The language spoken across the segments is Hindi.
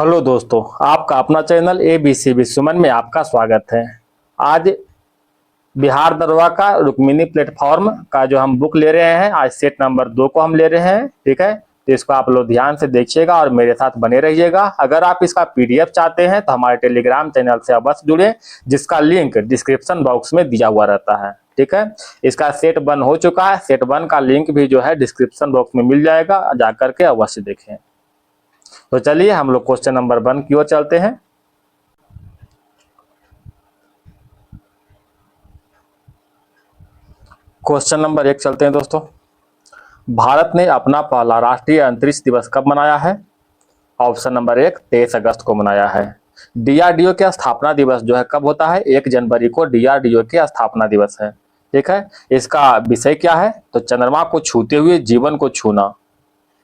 हेलो दोस्तों, आपका अपना चैनल ABC सुमन में आपका स्वागत है। आज बिहार दरोगा का रुक्मिणी प्लेटफॉर्म का जो हम बुक ले रहे हैं, आज सेट नंबर 2 को हम ले रहे हैं। ठीक है, तो इसको आप लोग ध्यान से देखिएगा और मेरे साथ बने रहिएगा। अगर आप इसका PDF चाहते हैं तो हमारे टेलीग्राम चैनल से अवश्य जुड़े, जिसका लिंक डिस्क्रिप्शन बॉक्स में दिया हुआ रहता है। ठीक है, इसका सेट 1 हो चुका है। सेट 1 का लिंक भी जो है डिस्क्रिप्शन बॉक्स में मिल जाएगा, जाकर के अवश्य देखें। तो चलिए हम लोग क्वेश्चन नंबर 1 की ओर चलते हैं। क्वेश्चन नंबर 1 चलते हैं दोस्तों। भारत ने अपना पहला राष्ट्रीय अंतरिक्ष दिवस कब मनाया है? ऑप्शन नंबर 1 23 अगस्त को मनाया है। DRDO के स्थापना दिवस जो है कब होता है? 1 जनवरी को DRDO के स्थापना दिवस है। ठीक है, इसका विषय क्या है? तो चंद्रमा को छूते हुए जीवन को छूना।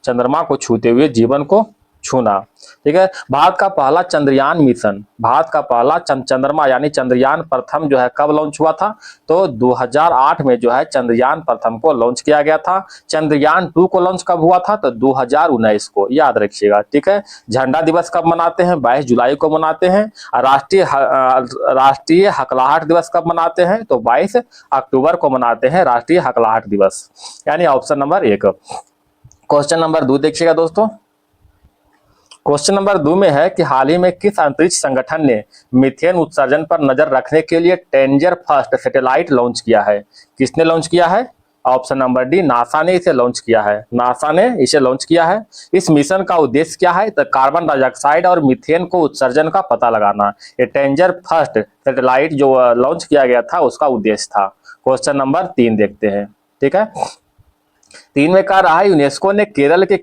चंद्रमा को छूते हुए जीवन को छूना। ठीक है, भारत का पहला चंद्रयान मिशन, भारत का पहला चंद्रमा यानी चंद्रयान प्रथम जो है कब लॉन्च हुआ था? तो 2008 में जो है चंद्रयान प्रथम को लॉन्च किया गया था। चंद्रयान 2 को लॉन्च कब हुआ था? तो 2019 को, याद रखिएगा। ठीक है, झंडा दिवस कब मनाते हैं? 22 जुलाई को मनाते हैं। राष्ट्रीय हकलाहट दिवस कब मनाते हैं? तो 22 अक्टूबर को मनाते हैं राष्ट्रीय हकलाहट दिवस, यानी ऑप्शन नंबर 1। क्वेश्चन नंबर 2 देखिएगा दोस्तों। क्वेश्चन नंबर 2 में है कि हाल ही में किस अंतरिक्ष संगठन ने मीथेन उत्सर्जन पर नजर रखने के लिए टेंजर फर्स्ट सैटेलाइट लॉन्च किया है? किसने लॉन्च किया है? ऑप्शन नंबर डी, नासा ने इसे लॉन्च किया है। नासा ने इसे लॉन्च किया है। इस मिशन का उद्देश्य क्या है? तो कार्बन डाइऑक्साइड और मीथेन को उत्सर्जन का पता लगाना। ये टेंजर फर्स्ट सैटेलाइट जो लॉन्च किया गया था उसका उद्देश्य था। क्वेश्चन नंबर 3 देखते हैं। ठीक है, 3 में कह रहा है यूनेस्को ने केरल के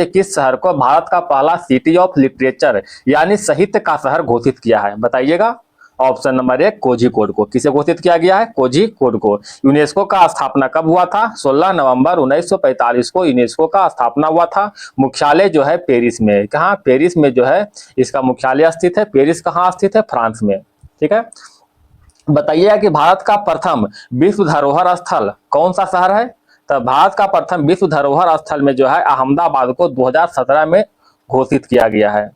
किस शहर को भारत का पहला सिटी ऑफ लिटरेचर यानी साहित्य का शहर घोषित किया है? बताइएगा। ऑप्शन नंबर 1 कोझिकोड को। किसे घोषित किया गया है? कोझिकोड को। यूनेस्को का स्थापना कब हुआ था? 16 नवंबर 1945 को यूनेस्को का स्थापना हुआ था। मुख्यालय जो है पेरिस में। कहाँ? पेरिस में जो है इसका मुख्यालय स्थित है। पेरिस कहाँ स्थित है? फ्रांस में। ठीक है, बताइएगा कि भारत का प्रथम विश्व धरोहर स्थल कौन सा शहर है? तो भारत का प्रथम विश्व धरोहर स्थल में जो है अहमदाबाद को 2017 में घोषित किया गया है।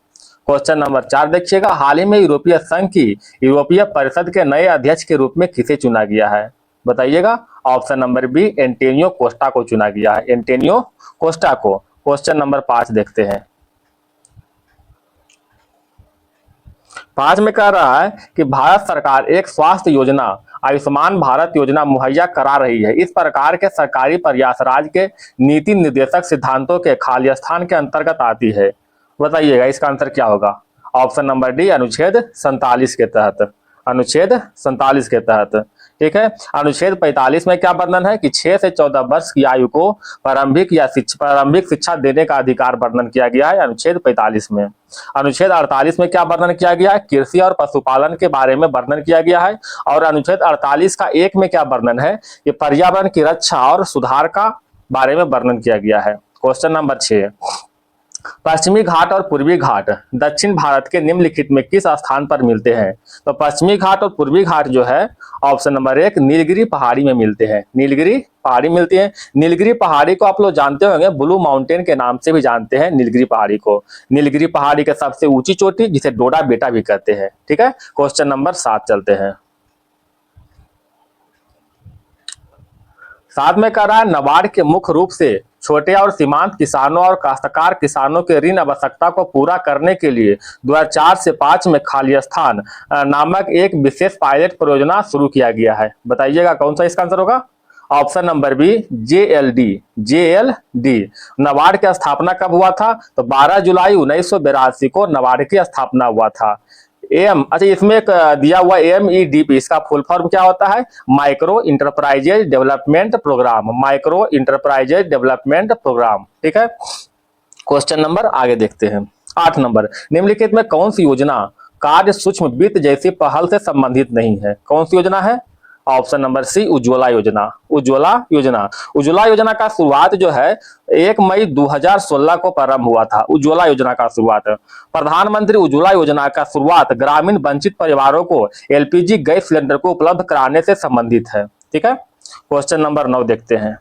क्वेश्चन नंबर 4 देखिएगा। हाल ही में यूरोपीय संघ की यूरोपीय परिषद के नए अध्यक्ष के रूप में किसे चुना गया है? बताइएगा। Option number B, Antonio Costa को चुना गया है। एंटोनियो कोस्टा को। क्वेश्चन नंबर 5 देखते हैं। 5 में कह रहा है कि भारत सरकार एक स्वास्थ्य योजना आयुष्मान भारत योजना मुहैया करा रही है। इस प्रकार के सरकारी प्रयास राज्य के नीति निर्देशक सिद्धांतों के खालिस्तान के अंतर्गत आती है। बताइएगा इसका आंसर क्या होगा? ऑप्शन नंबर डी, अनुच्छेद 47 के तहत। अनुच्छेद 47 के तहत। ठीक है, अनुच्छेद 45 में क्या वर्णन है कि 6 से 14 वर्ष की आयु को प्रारंभिक शिक्षा देने का अधिकार वर्णन किया गया है अनुच्छेद 45 में। अनुच्छेद 48 में क्या वर्णन किया गया है? कृषि और पशुपालन के बारे में वर्णन किया गया है। और अनुच्छेद 48 का 1 में क्या वर्णन है? कि पर्यावरण की रक्षा और सुधार का बारे में वर्णन किया गया है। क्वेश्चन नंबर 6, पश्चिमी घाट और पूर्वी घाट दक्षिण भारत के निम्नलिखित में किस स्थान पर मिलते हैं? तो पश्चिमी घाट और पूर्वी घाट जो है ऑप्शन नंबर 1 नीलगिरी पहाड़ी में मिलते हैं। नीलगिरी पहाड़ी मिलती है। नीलगिरी पहाड़ी को आप लोग जानते होंगे, ब्लू माउंटेन के नाम से भी जानते हैं नीलगिरी पहाड़ी को। नीलगिरी पहाड़ी के सबसे ऊंची चोटी जिसे डोडा बेटा भी कहते हैं। ठीक है, क्वेश्चन नंबर 7 चलते हैं। 7 में कह रहा है नाबार्ड के मुख्य रूप से छोटे और सीमांत किसानों और काश्तकार किसानों के ऋण आवश्यकता को पूरा करने के लिए 2004 से 5 में खालिस्तान नामक एक विशेष पायलट परियोजना शुरू किया गया है। बताइएगा कौन सा इसका आंसर होगा? Option number B, JLD। NABARD की स्थापना कब हुआ था? तो 12 जुलाई 1982 को नाबार्ड की स्थापना हुआ था। अच्छा, इसमें एक दिया हुआ MEDP, इसका फुल फॉर्म क्या होता है? Micro enterprises development programme. Micro enterprises development programme. ठीक है, क्वेश्चन नंबर आगे देखते हैं। 8 नंबर, निम्नलिखित में कौन सी योजना कार्य सूक्ष्म वित्त जैसी पहल से संबंधित नहीं है? कौन सी योजना है? ऑप्शन नंबर सी, उज्ज्वला योजना। उज्ज्वला योजना। उज्ज्वला योजना का शुरुआत जो है 1 मई 2016 को प्रारंभ हुआ था। उज्ज्वला योजना का शुरुआत, प्रधानमंत्री उज्ज्वला योजना का शुरुआत ग्रामीण वंचित परिवारों को LPG गैस सिलेंडर को उपलब्ध कराने से संबंधित है। ठीक है, क्वेश्चन नंबर 9 देखते हैं।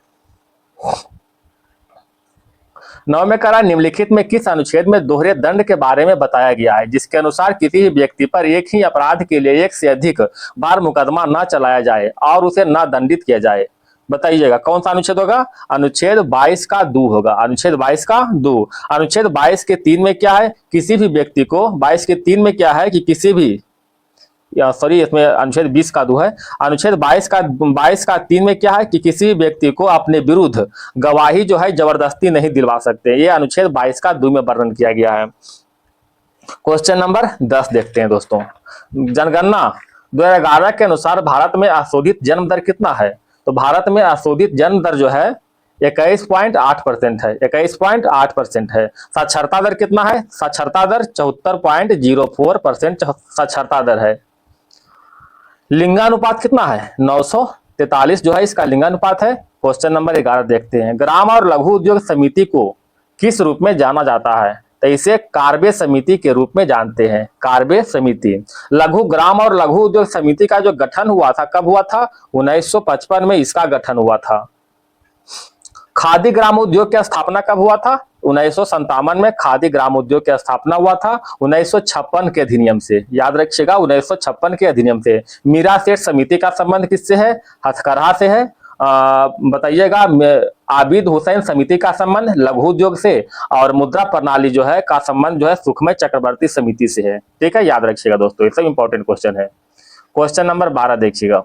9 में कह रहा है निम्नलिखित में किस अनुच्छेद में दोहरे दंड के बारे में बताया गया है, जिसके अनुसार किसी भी व्यक्ति पर एक ही अपराध के लिए एक से अधिक बार मुकदमा न चलाया जाए और उसे न दंडित किया जाए। बताइएगा कौन सा अनुच्छेद होगा? अनुच्छेद 22 का 2 होगा। अनुच्छेद 22 का 2। अनुच्छेद 22 के 3 में क्या है? किसी भी व्यक्ति को 22 के 3 में क्या है कि किसी भी सॉरी इसमें अनुच्छेद 20 का 2 है। अनुच्छेद 22 का 3 में क्या है कि किसी भी व्यक्ति को अपने विरुद्ध गवाही जो है जबरदस्ती नहीं दिलवा सकते। ये अनुच्छेद 22 का 2 में वर्णन किया गया है। क्वेश्चन नंबर 10 देखते हैं दोस्तों। जनगणना 2011 के अनुसार भारत में अशोधित जन्म दर कितना है? तो भारत में अशोधित जन्म दर जो है 21.8% है। 21.8% है। साक्षरता दर कितना है? साक्षरता दर 74.04% साक्षरता दर है। लिंगानुपात कितना है? 943 जो है इसका लिंगानुपात है। क्वेश्चन नंबर 11 देखते हैं। ग्राम और लघु उद्योग समिति को किस रूप में जाना जाता है? तो इसे कार्बे समिति के रूप में जानते हैं। कार्बे समिति। ग्राम और लघु उद्योग समिति का जो गठन हुआ था कब हुआ था? 1955 में इसका गठन हुआ था। खादी ग्राम उद्योग की स्थापना कब हुआ था? 1957 में खादी ग्राम उद्योग की स्थापना हुआ था 1956 के अधिनियम से। याद रखिएगा 1956 के अधिनियम से। मीरा सेठ समिति का संबंध किससे है? हथकरघा से है। बताइएगा आबिद हुसैन समिति का संबंध लघु उद्योग से, और मुद्रा प्रणाली जो है का संबंध जो है सुखमय चक्रवर्ती समिति से है। ठीक है, याद रखिएगा दोस्तों, ये सब इंपॉर्टेंट क्वेश्चन है। क्वेश्चन नंबर 12 देखिएगा।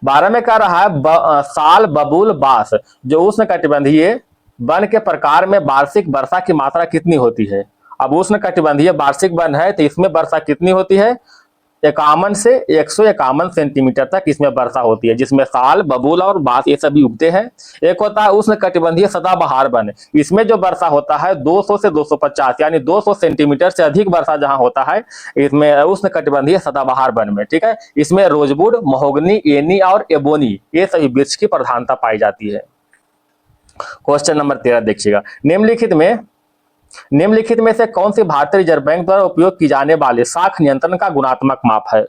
12 में कह रहा है साल बबूल बांस जो उष्णकटिबंधीय वन के प्रकार में वार्षिक वर्षा की मात्रा कितनी होती है? अब उष्णकटिबंधीय वार्षिक वन है तो इसमें वर्षा कितनी होती है? 51 से 151 सेंटीमीटर तक इसमें वर्षा होती है, जिसमें साल बबूल और बांस ये सभी उगते हैं। एक होता है उष्णकटिबंधीय सदाबहार वन, इसमें जो वर्षा होता है 200 से 250 यानी 200 सेंटीमीटर से अधिक वर्षा जहां होता है इसमें उष्णकटिबंधीय सदाबहार वन में। ठीक है, इसमें रोजवुड, महोगनी, एनी और एबोनी ये सभी वृक्ष की प्रधानता पाई जाती है। क्वेश्चन नंबर 13 देखिएगा। निम्नलिखित में से कौन सी भारतीय रिजर्व बैंक द्वारा उपयोग की जाने वाले साख नियंत्रण का गुणात्मक माप है?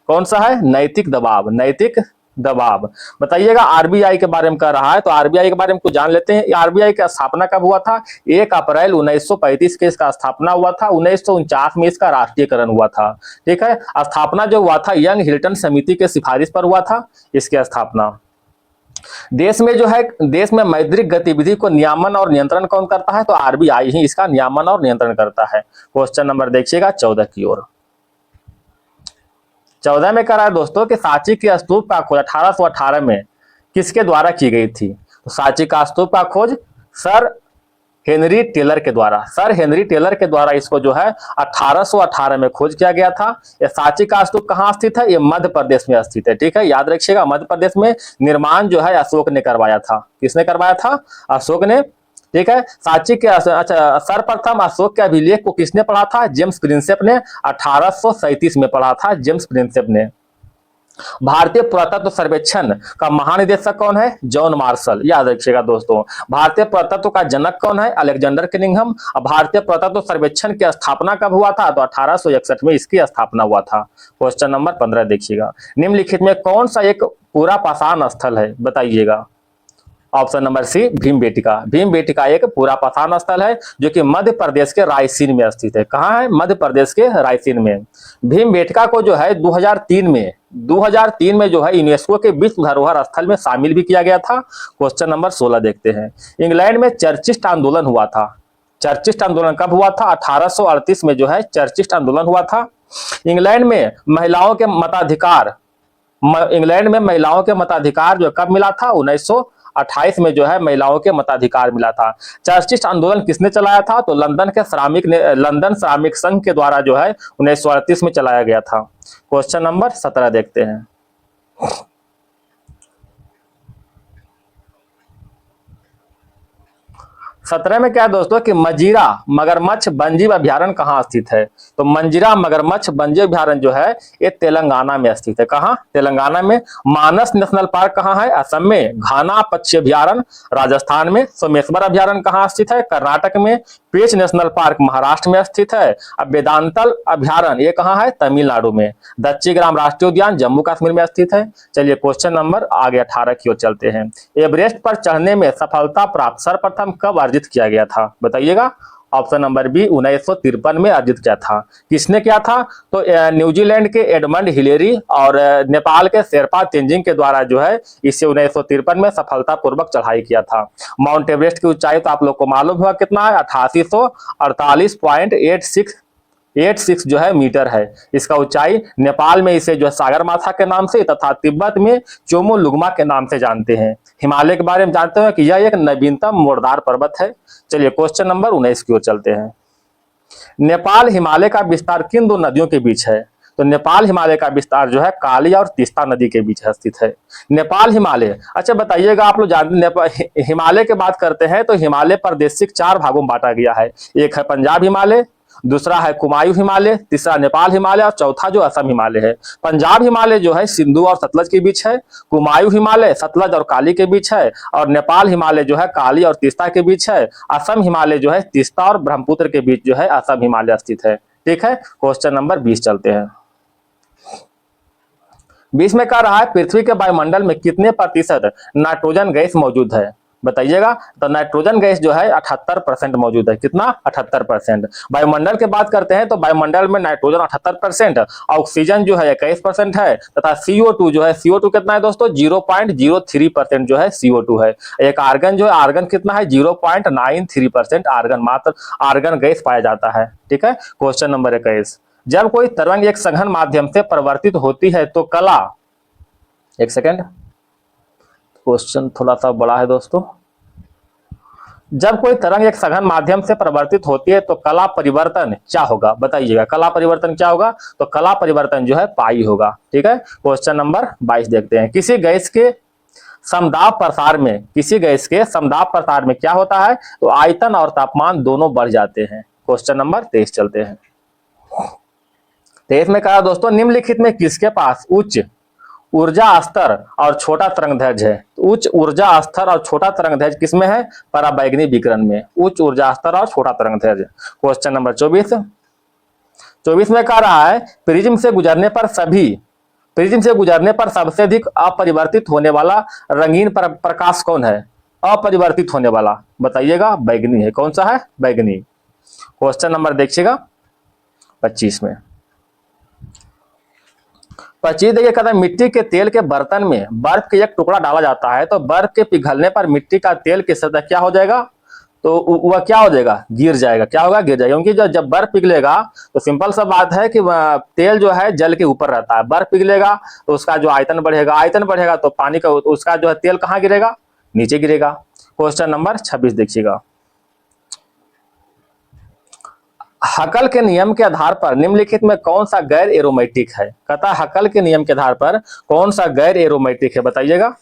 कौन सा है? नैतिक दबाव। नैतिक दबाव। बताइएगा आरबीआई के बारे में कह रहा है तो आरबीआई के बारे में कुछ जान लेते हैं। आरबीआई की स्थापना कब हुआ था? 1 अप्रैल 1935 के इसका स्थापना हुआ था। 1949 में इसका राष्ट्रीयकरण हुआ था। ठीक है, स्थापना जो हुआ था यंग हिल्टन समिति के सिफारिश पर हुआ था इसकी स्थापना। देश में जो है देश में मौद्रिक गतिविधि को नियामन और नियंत्रण कौन करता है? तो आरबीआई ही इसका नियामन और नियंत्रण करता है। क्वेश्चन नंबर देखिएगा 14 की ओर। 14 में कह रहा है दोस्तों कि सांची के स्तूप का खोज 1818 में किसके द्वारा की गई थी? तो सांची का स्तूप का खोज सर हेनरी टेलर के द्वारा इसको जो है 1818 में खोज किया गया था। ये सांची का स्तूप कहाँ स्थित है? ये मध्य प्रदेश में स्थित है। ठीक है, याद रखिएगा मध्य प्रदेश में। निर्माण जो है अशोक ने करवाया था। किसने करवाया था? अशोक ने। ठीक है, सांची के अच्छा सर्वप्रथम अशोक के अभिलेख को किसने पढ़ा था? जेम्स प्रिंसेप ने 1837 में पढ़ा था, जेम्स प्रिंसेप ने। भारतीय पुरातत्व सर्वेक्षण का महानिदेशक कौन है? John Marshall. याद रखिएगा दोस्तों। भारतीय पुरातत्व का जनक कौन है? Alexander Cunningham. भारतीय पुरातत्व सर्वेक्षण की स्थापना कब हुआ था? तो 1861 में इसकी स्थापना हुआ था। क्वेश्चन नंबर 15 देखिएगा। निम्नलिखित में कौन सा एक पूरा पाषाण स्थल है? बताइएगा। Option number C Bhimbetka. Bhimbetka एक पूरा पाषाण स्थल है जो कि मध्य प्रदेश के रायसीन में स्थित है। कहाँ है? मध्य प्रदेश के रायसीन में। भीमबेटका को जो है 2003 में जो है यूनेस्को के विश्व धरोहर स्थल में शामिल भी किया गया था। क्वेश्चन नंबर 16 देखते हैं। इंग्लैंड में चर्चिस्ट आंदोलन हुआ था। चर्चिस्ट आंदोलन कब हुआ था? 1838 में जो है चर्चिस्ट आंदोलन हुआ था। इंग्लैंड में महिलाओं के मताधिकार जो कब मिला था? 1928 में जो है महिलाओं के मताधिकार मिला था। चर्चिस्ट आंदोलन किसने चलाया था? तो लंदन श्रमिक संघ के द्वारा जो है 1938 में चलाया गया था। क्वेश्चन नंबर 17 देखते हैं। 17 में क्या है दोस्तों कि मंजीरा मगरमच्छ वन्यजीव अभ्यारण्य कहाँ स्थित है? तो मंजीरा मगरमच्छ वन्यजीव अभ्यारण्य जो है ये तेलंगाना में स्थित है। कहाँ? तेलंगाना में। मानस नेशनल पार्क कहाँ है? असम में। घाना पक्षी अभ्यारण्य राजस्थान में। सोमेश्वर अभ्यारण्य कहाँ स्थित है? कर्नाटक में। पेंच नेशनल पार्क महाराष्ट्र में स्थित है। अब वेदांतल अभ्यारण्य ये कहाँ है? तमिलनाडु में। दच्चीग्राम राष्ट्रीय उद्यान जम्मू कश्मीर में स्थित है। चलिए क्वेश्चन नंबर आगे 18 की ओर चलते हैं। एवरेस्ट पर चढ़ने में सफलता प्राप्त सर्वप्रथम कब अर्जित किया गया था? बताइएगा। ऑप्शन नंबर बी 1953 में अर्जित किया था। किसने किया था? तो न्यूजीलैंड के एडमंड हिलेरी और नेपाल के शेरपा तेंजिंग के द्वारा जो है इसे 1953 में सफलतापूर्वक चढ़ाई किया था। माउंट एवरेस्ट की ऊंचाई तो आप लोग को मालूम होगा कितना है? 8848.86 जो है मीटर है इसका ऊंचाई। नेपाल में इसे जो है सागरमाथा के नाम से तथा तिब्बत में चोमोलुंगमा के नाम से जानते हैं। हिमालय के बारे में जानते हैं कि यह एक नवीनतम मोड़दार पर्वत है। चलिए क्वेश्चन नंबर 19 की ओर चलते हैं। नेपाल हिमालय का विस्तार किन दो नदियों के बीच है? तो नेपाल हिमालय का विस्तार जो है काली और तीस्ता नदी के बीच स्थित है। नेपाल हिमालय, अच्छा बताइएगा, आप लोग जानते हिमालय की बात करते हैं तो हिमालय प्रादेशिक 4 भागों में बांटा गया है। एक है पंजाब हिमालय, दूसरा है कुमायूं हिमालय, तीसरा नेपाल हिमालय और चौथा जो असम हिमालय है। पंजाब हिमालय जो है सिंधु और सतलज के बीच है। कुमायूं हिमालय सतलज और काली के बीच है। और नेपाल हिमालय जो है काली और तीस्ता के बीच है। असम हिमालय जो है तीस्ता और ब्रह्मपुत्र के बीच जो है असम हिमालय स्थित है। ठीक है, क्वेश्चन नंबर 20 चलते हैं। 20 में कह रहा है पृथ्वी के वायुमंडल में कितने प्रतिशत नाइट्रोजन गैस मौजूद है? बताइएगा। तो नाइट्रोजन गैस जो है 78% मौजूद है। कितना? 78%। वायुमंडल की बात करते हैं तो वायुमंडल में नाइट्रोजन 78%, ऑक्सीजन जो है 21% है तथा CO2 जो है, CO2 कितना है दोस्तों? 0.03% जो है CO2 है। एक आर्गन जो है, आर्गन कितना है? 0.93% आर्गन, मात्र आर्गन गैस पाया जाता है। ठीक है, क्वेश्चन नंबर 21। जब कोई तरंग एक सघन माध्यम से परिवर्तित होती है तो कला, एक सेकेंड, क्वेश्चन थोड़ा सा बड़ा है दोस्तों। जब कोई तरंग एक सघन माध्यम से परिवर्तित होती है तो कला परिवर्तन क्या होगा? बताइएगा। कला परिवर्तन क्या होगा? तो कला परिवर्तन जो है पाई होगा। ठीक है, क्वेश्चन नंबर 22 देखते हैं। किसी गैस के समदाब प्रसार में, किसी गैस के समदाब प्रसार में क्या होता है? तो आयतन और तापमान दोनों बढ़ जाते हैं। क्वेश्चन नंबर 23 चलते हैं। 23 में कहा दोस्तों निम्नलिखित में किसके पास उच्च ऊर्जा स्तर और छोटा तरंगदैर्घ्य है? उच्च ऊर्जा स्तर और छोटा तरंगदैर्घ्य किसमें है? पराबैंगनी विकिरण में। उच्च ऊर्जा स्तर और छोटा तरंगदैर्घ्य। Question number 24। 24 में कह रहा है प्रिज्म से गुजरने पर सबसे अधिक अपरिवर्तित होने वाला रंगीन प्रकाश कौन है? अपरिवर्तित होने वाला, बताइएगा। बैगनी है। कौन सा है? बैगनी। क्वेश्चन नंबर देखिएगा 25 में। 25 देखिए, कहता है मिट्टी के तेल के बर्तन में बर्फ के एक टुकड़ा डाला जाता है तो बर्फ के पिघलने पर मिट्टी का तेल की सतह क्या हो जाएगा? तो वह क्या हो जाएगा? गिर जाएगा। क्या होगा? गिर जाएगा। क्योंकि जब बर्फ पिघलेगा तो सिंपल सा बात है कि तेल जो है जल के ऊपर रहता है। बर्फ पिघलेगा तो उसका जो आयतन बढ़ेगा, आयतन बढ़ेगा तो पानी का उसका जो है तेल कहाँ गिरेगा? नीचे गिरेगा। क्वेश्चन नंबर 26 देखिएगा। हकल के नियम के आधार पर निम्नलिखित में कौन सा गैर एरोमेटिक है? कहता है हकल के नियम के आधार पर कौन सा गैर एरोमेटिक है? बताइएगा।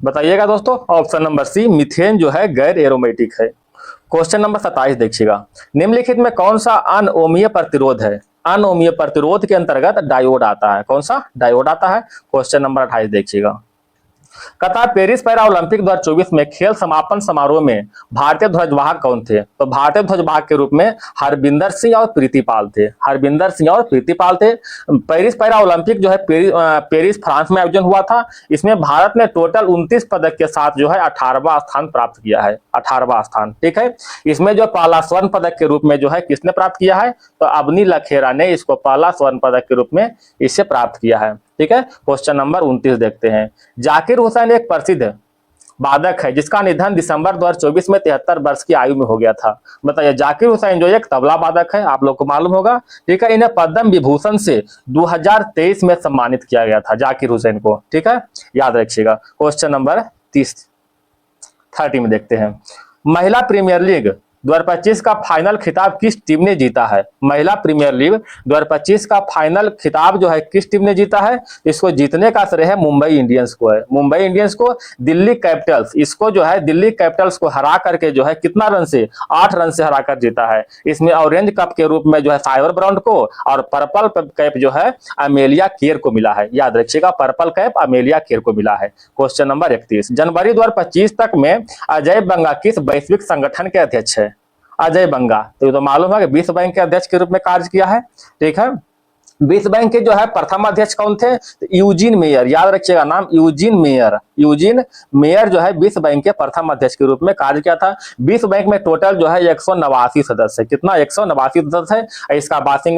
बताइएगा दोस्तों। ऑप्शन नंबर सी मीथेन जो है गैर एरोमेटिक है। क्वेश्चन नंबर 27 देखिएगा। निम्नलिखित में कौन सा अनओमीय प्रतिरोध है? अनओमीय प्रतिरोध के अंतर्गत डायोड आता है। कौन सा? डायोड आता है। क्वेश्चन नंबर 28 देखिएगा। कतर पेरिस पैरा ओलंपिक 2024 में खेल समापन समारोह में भारतीय ध्वजवाहक कौन थे? तो भारतीय ध्वजवाहक के रूप में हरविंदर सिंह और प्रीतिपाल थे। हरविंदर सिंह और प्रीतिपाल थे। पेरिस पैरा ओलंपिक जो है पेरिस फ्रांस में आयोजन हुआ था। इसमें भारत ने टोटल 29 पदक के साथ जो है 18वां स्थान प्राप्त किया है। 18वां स्थान। ठीक है, इसमें जो पहला स्वर्ण पदक के रूप में जो है किसने प्राप्त किया है? तो अवनी लखेरा ने इसको पहला स्वर्ण पदक के रूप में इसे प्राप्त किया है। ठीक है, क्वेश्चन नंबर 29 देखते हैं। जाकिर हुसैन एक प्रसिद्ध वादक है जिसका निधन दिसंबर 2024 में 73 वर्ष की आयु में हो गया था। बताइए। जाकिर हुसैन जो एक तबला वादक है, आप लोग को मालूम होगा। ठीक है, इन्हें पद्म विभूषण से 2023 में सम्मानित किया गया था जाकिर हुसैन को। ठीक है, याद रखिएगा। क्वेश्चन नंबर 30 में देखते हैं। महिला प्रीमियर लीग 2025 का फाइनल खिताब किस टीम ने जीता है? महिला प्रीमियर लीग 2025 का फाइनल खिताब जो है किस टीम ने जीता है? इसको जीतने का श्रेय है मुंबई इंडियंस को है। मुंबई इंडियंस को दिल्ली कैपिटल्स, इसको जो है दिल्ली कैपिटल्स को हरा करके जो है कितना रन से, 8 रन से हरा कर जीता है। इसमें ऑरेंज कप के रूप में जो है साइबर ब्राउन को और पर्पल कैप जो है अमेलिया केर को मिला है। याद रखिएगा, पर्पल कैप अमेलिया केर को मिला है। क्वेश्चन नंबर 31, जनवरी 2025 तक में अजय बंगा किस वैश्विक संगठन के अध्यक्ष है? अजय बंगा तो ये तो मालूम है कि विश्व बैंक के अध्यक्ष के रूप में कार्य किया है। ठीक है, विश्व बैंक के जो है प्रथम अध्यक्ष कौन थे? तो यूजीन मेयर, याद रखिएगा नाम, यूजीन मेयर। यूजीन मेयर जो है विश्व बैंक के प्रथम अध्यक्ष के रूप में कार्य किया था। विश्व बैंक में टोटल जो है 189 सदस्य है। कितना? 189 सदस्य है।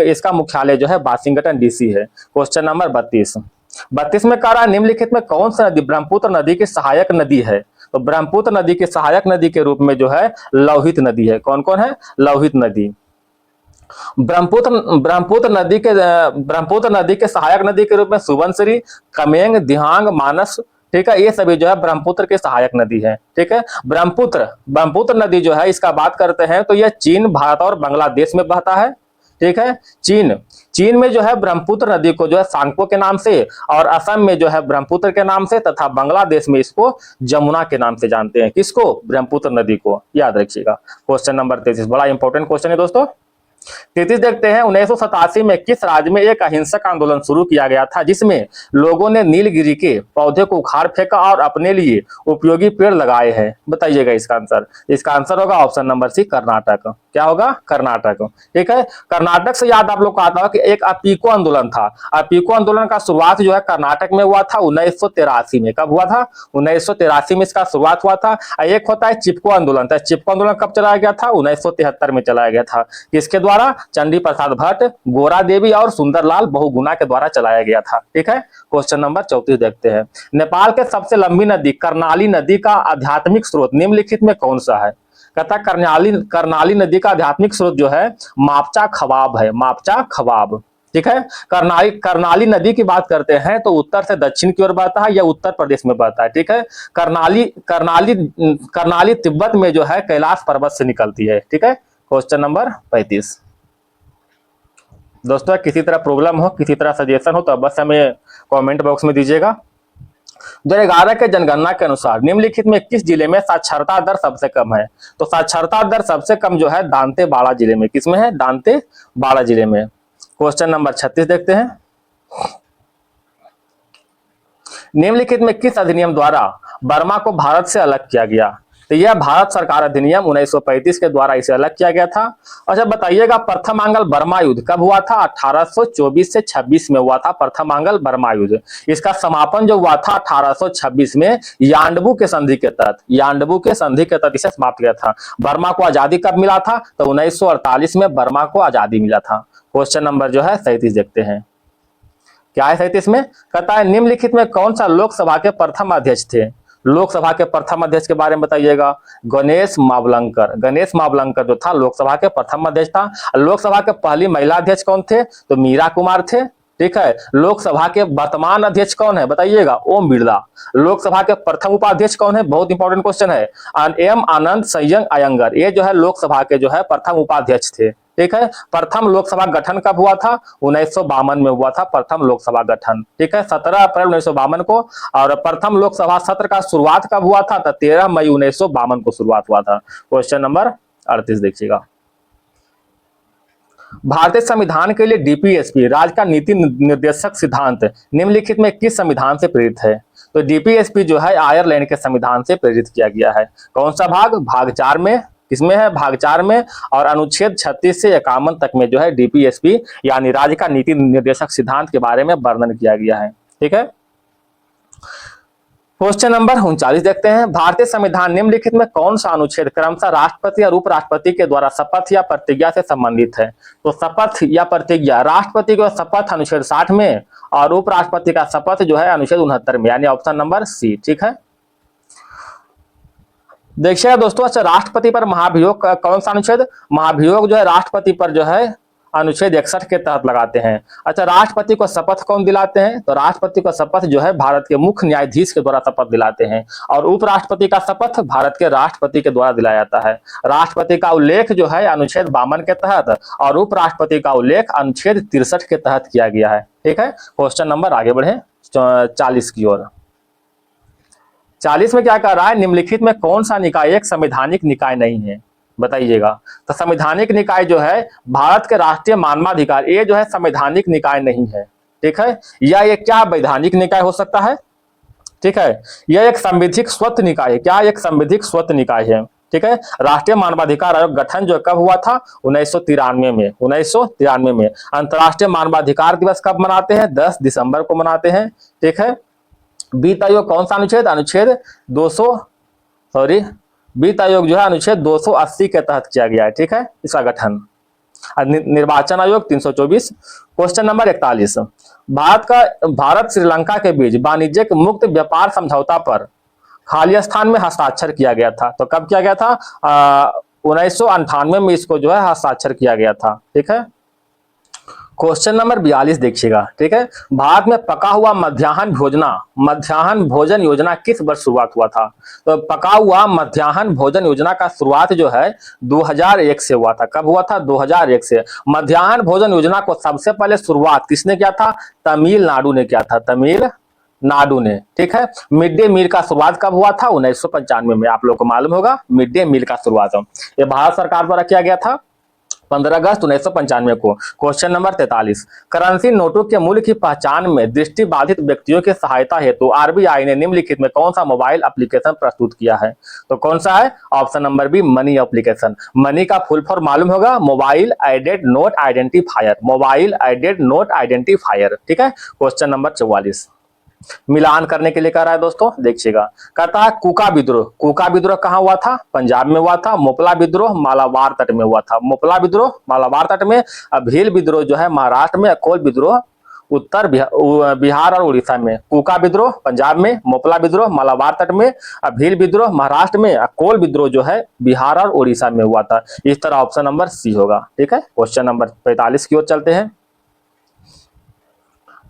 इसका मुख्यालय जो है वाशिंगटन डीसी है। क्वेश्चन नंबर 32 में कह रहा है निम्नलिखित में कौन सी नदी ब्रह्मपुत्र नदी की सहायक नदी है? तो ब्रह्मपुत्र नदी की सहायक नदी के रूप में जो है लोहित नदी है। कौन कौन है? लोहित नदी। ब्रह्मपुत्र नदी के सहायक नदी के रूप में सुबनसिरी, कमेंग, दिहांग, मानस, ठीक है, ये सभी जो है ब्रह्मपुत्र के सहायक नदी है। ठीक है, ब्रह्मपुत्र नदी जो है इसका बात करते हैं तो यह चीन, भारत और बांग्लादेश में बहता है। ठीक है, चीन में जो है ब्रह्मपुत्र नदी को जो है सांगपो के नाम से, और असम में जो है ब्रह्मपुत्र के नाम से, तथा बांग्लादेश में इसको जमुना के नाम से जानते हैं। किसको? ब्रह्मपुत्र नदी को। याद रखिएगा। क्वेश्चन नंबर 33 बड़ा इंपॉर्टेंट क्वेश्चन है दोस्तों। 33 देखते हैं, 1987 में किस राज्य में एक अहिंसक आंदोलन शुरू किया गया था जिसमें लोगों ने नीलगिरी के पौधे को उखाड़ फेंका और अपने लिए उपयोगी पेड़ लगाए हैं? बताइएगा इसका आंसर। इसका आंसर होगा ऑप्शन नंबर सी, कर्नाटक। क्या होगा? कर्नाटक। ठीक है, कर्नाटक से याद आप लोग को आता है कि एक अपीको आंदोलन था। अपीको आंदोलन का शुरुआत जो है कर्नाटक में हुआ था 1983 में। कब हुआ था? 1983 में इसका शुरुआत हुआ था। एक होता है चिपको आंदोलन। था चिपको आंदोलन कब चलाया गया था? 1973 में चलाया गया था। किसके द्वारा? चंडी प्रसाद भट्ट, गोरा देवी और सुंदरलाल बहुगुणा के द्वारा चलाया गया था। ठीक है, क्वेश्चन नंबर 34 देखते हैं, नेपाल के सबसे लंबी नदी कर्णाली नदी का आध्यात्मिक स्रोत निम्नलिखित में कौन सा है? कहता कर्णाली नदी का आध्यात्मिक स्रोत जो है मापचा खवाब है। मापचा खवाब। ठीक है, कर्णाली नदी की बात करते हैं तो उत्तर से दक्षिण की ओर बहता है, या उत्तर प्रदेश में बहता है। ठीक है, कर्णाली तिब्बत में जो है कैलाश पर्वत से निकलती है। ठीक है, क्वेश्चन नंबर 35 दोस्तों, किसी तरह प्रॉब्लम हो, किसी तरह सजेशन हो तो बस हमें कमेंट बॉक्स में दीजिएगा। 2011 के जनगणना के अनुसार निम्नलिखित में किस जिले में साक्षरता दर सबसे कम है? तो साक्षरता दर सबसे कम जो है दांतेवाड़ा जिले में। किसमें है? दांतेवाड़ा जिले में। क्वेश्चन नंबर 36 देखते हैं, निम्नलिखित में किस अधिनियम द्वारा बर्मा को भारत से अलग किया गया? तो यह भारत सरकार अधिनियम 1935 के द्वारा इसे अलग किया गया था। अच्छा बताइएगा, प्रथम आंग्ल बर्मा युद्ध कब हुआ था? 1824 से 26 में हुआ था प्रथम आंग्ल बर्मा युद्ध। इसका समापन जो हुआ था 1826 में यांडबू के संधि के तहत इसे समाप्त किया था। बर्मा को आजादी कब मिला था? तो 1948 में बर्मा को आजादी मिला था। क्वेश्चन नंबर जो है 37 देखते हैं, क्या है 37 में? कहता है निम्नलिखित में कौन सा लोकसभा के प्रथम अध्यक्ष थे? लोकसभा के प्रथम अध्यक्ष के बारे में बताइएगा। गणेश मावलंकर जो था लोकसभा के प्रथम अध्यक्ष था। लोकसभा के पहली महिला अध्यक्ष कौन थे? तो मीरा कुमार थे। ठीक है, लोकसभा के वर्तमान अध्यक्ष कौन है? बताइएगा। ओम बिरला। लोकसभा के प्रथम उपाध्यक्ष कौन है? बहुत इंपॉर्टेंट क्वेश्चन है। एम आनंद संयंग अयंगर, ये जो है लोकसभा के जो है प्रथम उपाध्यक्ष थे। ठीक है, प्रथम लोकसभा गठन कब हुआ था? 1952 में हुआ था प्रथम लोकसभा गठन। ठीक है, 17 अप्रैल 1952 को। और प्रथम लोकसभा सत्र का शुरुआत कब हुआ था? तो 13 मई 1952 को शुरुआत हुआ था। क्वेश्चन नंबर 38 देखिएगा, भारतीय संविधान के लिए डीपीएसपी राज्य का नीति निर्देशक सिद्धांत निम्नलिखित में किस संविधान से प्रेरित है? तो डीपीएसपी जो है आयरलैंड के संविधान से प्रेरित किया गया है। कौन सा भाग? भाग 4 में। किसमें है? भाग 4 में। और अनुच्छेद 36 से 51 तक में जो है डीपीएसपी यानी राज्य का नीति निर्देशक सिद्धांत के बारे में वर्णन किया गया है। ठीक है, क्वेश्चन नंबर 39 देखते हैं, भारतीय संविधान निम्नलिखित में कौन सा अनुच्छेद क्रमशः राष्ट्रपति और उपराष्ट्रपति के द्वारा शपथ या प्रतिज्ञा से संबंधित है? तो शपथ या प्रतिज्ञा, राष्ट्रपति का शपथ अनुच्छेद 60 में और उपराष्ट्रपति का शपथ जो है अनुच्छेद 69 में, यानी ऑप्शन नंबर सी। ठीक है, देखिएगा दोस्तों, अच्छा राष्ट्रपति पर महाभियोग कौन सा अनुच्छेद? महाभियोग जो है राष्ट्रपति पर जो है अनुच्छेद 61 के तहत लगाते हैं। अच्छा, राष्ट्रपति को शपथ कौन दिलाते हैं? तो राष्ट्रपति को शपथ जो है भारत के मुख्य न्यायाधीश के द्वारा शपथ दिलाते हैं, और उपराष्ट्रपति का शपथ भारत के राष्ट्रपति के द्वारा दिलाया जाता है। राष्ट्रपति का उल्लेख जो है अनुच्छेद 52 के तहत और उपराष्ट्रपति का उल्लेख अनुच्छेद 63 के तहत किया गया है। ठीक है, क्वेश्चन नंबर आगे बढ़े 40 की ओर। 40 में क्या कह रहा है? निम्नलिखित में कौन सा निकाय एक संवैधानिक निकाय नहीं है? बताइएगा। तो संवैधानिक निकाय जो है भारत के राष्ट्रीय मानवाधिकार, ये जो है संवैधानिक निकाय नहीं है। ठीक है, या ये क्या वैधानिक निकाय हो सकता है? ठीक है, यह एक संवैधिक स्वतंत्र निकाय है। क्या? एक संवैधिक स्वतंत्र निकाय है। ठीक है, राष्ट्रीय मानवाधिकार आयोग गठन जो कब हुआ था? 1993 में। 1993 में। अंतर्राष्ट्रीय मानवाधिकार दिवस कब मनाते हैं? 10 दिसंबर को मनाते हैं। ठीक है, वित्त आयोग कौन सा अनुच्छेद? अनुच्छेद 200 वित्त आयोग जो है अनुच्छेद 280 के तहत किया गया है। ठीक है, इसका गठन। निर्वाचन आयोग 324। क्वेश्चन नंबर 41, भारत श्रीलंका के बीच वाणिज्यिक मुक्त व्यापार समझौता पर खालिस्तान में हस्ताक्षर किया गया था। तो कब किया गया था? 1998 में इसको जो है हस्ताक्षर किया गया था। ठीक है, क्वेश्चन नंबर 42 देखिएगा। ठीक है, भारत में पका हुआ मध्याह्न भोजन योजना किस वर्ष शुरुआत हुआ था? तो पका हुआ मध्याह्न भोजन योजना का शुरुआत जो है 2001 से हुआ था। कब हुआ था? 2001 से। मध्याह्न भोजन योजना को सबसे पहले शुरुआत किसने किया था? तमिलनाडु ने किया था। तमिलनाडु ने। ठीक है, मिड डे मील का शुरुआत कब हुआ था? 1995 में। आप लोग को मालूम होगा मिड डे मील का शुरुआत ये भारत सरकार द्वारा किया गया था 15 अगस्त 1995 को। क्वेश्चन नंबर 43, करेंसी नोटों के मूल्य की पहचान में दृष्टिबाधित व्यक्तियों की सहायता हेतु आरबीआई ने निम्नलिखित में कौन सा मोबाइल एप्लीकेशन प्रस्तुत किया है? तो कौन सा है? Option number B, MANI application. MANI का फुल फॉर्म मालूम होगा? Mobile aided note identifier. Mobile aided note identifier. ठीक है, क्वेश्चन नंबर 44, मिलान करने के लिए कह रहा है दोस्तों, देखिएगा। कहता है कूका विद्रोह कहां हुआ था? पंजाब में हुआ था। मोपला विद्रोह मालाबार तट में हुआ था। मोपला विद्रोह मालाबार तट में। भील विद्रोह जो है महाराष्ट्र में। कोल विद्रोह उत्तर बिहार और उड़ीसा में। कूका विद्रोह पंजाब में, मोपला विद्रोह मालाबार तट में, भील विद्रोह महाराष्ट्र में, कोल विद्रोह जो है बिहार और उड़ीसा में हुआ था। इस तरह ऑप्शन नंबर सी होगा। ठीक है, क्वेश्चन नंबर 45 की ओर चलते हैं।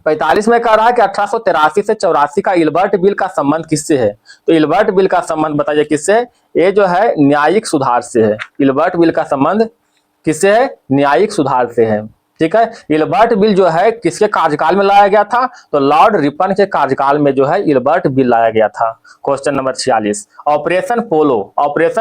45 में कह रहा है कि 1883 से 84 का इल्बर्ट बिल का संबंध किससे है? तो इल्बर्ट बिल का संबंध बताइए किससे है? ये जो है न्यायिक सुधार से है। इल्बर्ट बिल का संबंध किससे है? न्यायिक सुधार से है। ठीक है, इल्बर्ट बिल जो है किसके कार्यकाल में लाया गया था? तो लॉर्ड रिपन के कार्यकाल में जो है इल्बर्ट बिल लाया गया था। क्वेश्चन नंबर 46, ऑपरेशन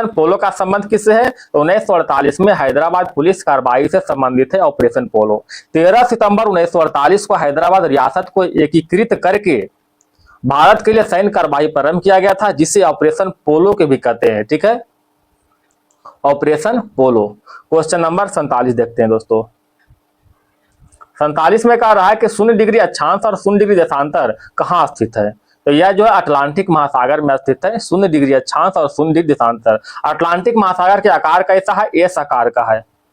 पोलो का संबंध किससे है? तो 1948 में हैदराबाद पुलिस कार्रवाई से संबंधित है ऑपरेशन पोलो। 13 सितंबर 1948 को हैदराबाद रियासत को एकीकृत करके भारत के लिए सैन्य कार्रवाई प्रारंभ किया गया था, जिसे ऑपरेशन पोलो के भी कहते हैं। ठीक है, ऑपरेशन पोलो। क्वेश्चन नंबर 47 देखते हैं दोस्तों। 47 में कह रहा है कि 0 डिग्री अक्षांश और 0 डिग्री देशांतर कहाँ स्थित है? तो यह जो है अटलांटिक महासागर में स्थित है। 0 डिग्री अक्षांश और 0 डिग्री देशांतर। अटलांटिक महासागर के आकार कैसा है? एस आकार का